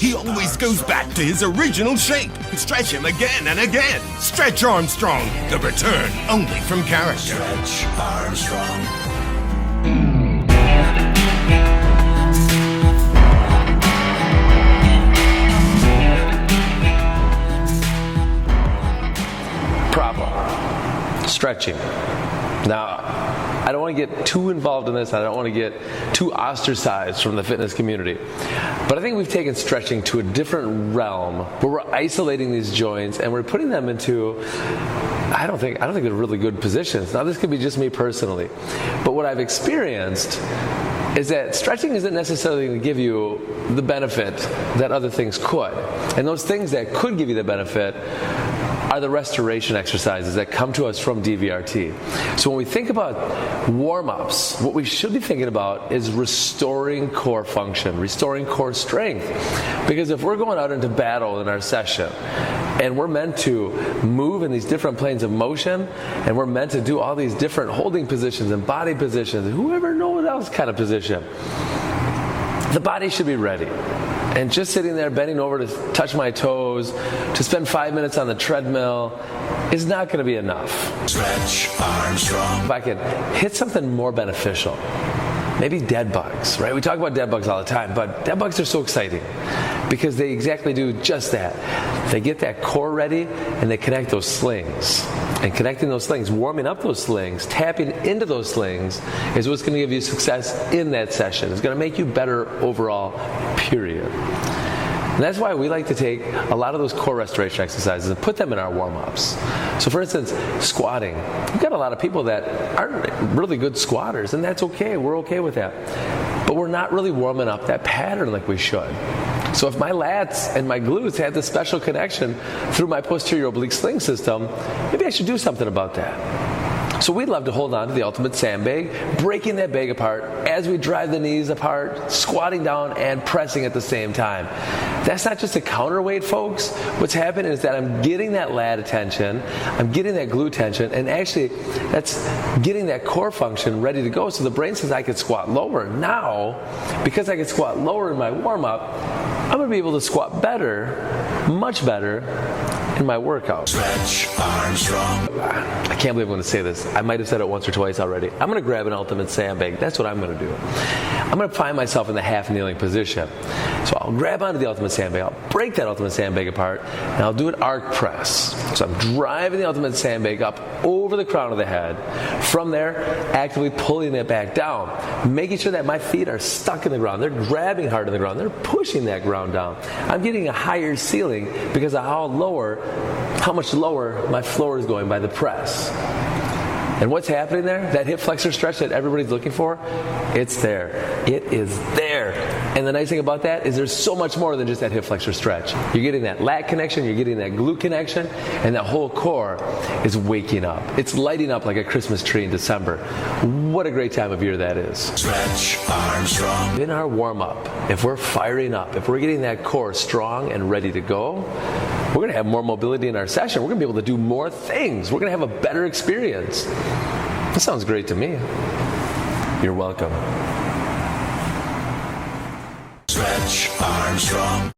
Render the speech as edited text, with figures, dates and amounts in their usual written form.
he always goes back to his original shape. Stretch him again and again. Stretch Armstrong, the return only from character. Stretch Armstrong. Problem. Stretching. Now, I don't want to get too involved in this. I don't want to get too ostracized from the fitness community. But I think we've taken stretching to a different realm where we're isolating these joints and we're putting them into, I don't think they're really good positions. Now, this could be just me personally. But what I've experienced is that stretching isn't necessarily going to give you the benefit that other things could. And those things that could give you the benefit are the restoration exercises that come to us from DVRT. So when we think about warm-ups, what we should be thinking about is restoring core function, restoring core strength. Because if we're going out into battle in our session, and we're meant to move in these different planes of motion, and we're meant to do all these different holding positions and body positions, whoever knows else kind of position, the body should be ready. And just sitting there bending over to touch my toes, to spend 5 minutes on the treadmill is not going to be enough. Stretch Armstrong. If I could hit something more beneficial, maybe dead bugs, right? We talk about dead bugs all the time, but dead bugs are so exciting because they exactly do just that. They get that core ready and they connect those slings. And connecting those slings, warming up those slings, tapping into those slings is what's going to give you success in that session. It's going to make you better overall, period. And that's why we like to take a lot of those core restoration exercises and put them in our warm-ups. So for instance, squatting. We've got a lot of people that aren't really good squatters, and that's okay. We're okay with that. But we're not really warming up that pattern like we should. So if my lats and my glutes had this special connection through my posterior oblique sling system, maybe I should do something about that. So we'd love to hold on to the ultimate sandbag, breaking that bag apart as we drive the knees apart, squatting down and pressing at the same time. That's not just a counterweight, folks. What's happening is that I'm getting that lat attention, I'm getting that glute tension, and actually that's getting that core function ready to go. So the brain says I could squat lower. Now, because I could squat lower in my warm-up, I'm going to be able to squat better, much better, in my workout. Stretch Armstrong. I can't believe I'm going to say this. I might have said it once or twice already. I'm going to grab an ultimate sandbag. That's what I'm going to do. I'm going to find myself in the half kneeling position. So I'll grab onto the ultimate sandbag. I'll break that ultimate sandbag apart, and I'll do an arc press. So I'm driving the ultimate sandbag up over the crown of the head. From there, actively pulling it back down, making sure that my feet are stuck in the ground. They're grabbing hard in the ground. They're pushing that ground down. I'm getting a higher ceiling because of how much lower my floor is going by the press. And what's happening there? That hip flexor stretch that everybody's looking for, it's there. It is there. And the nice thing about that is there's so much more than just that hip flexor stretch. You're getting that lat connection, you're getting that glute connection, and that whole core is waking up. It's lighting up like a Christmas tree in December. What a great time of year that is. Stretch Armstrong. In our warm-up, if we're firing up, if we're getting that core strong and ready to go, we're going to have more mobility in our session. We're going to be able to do more things. We're going to have a better experience. That sounds great to me. You're welcome. Stretch Armstrong.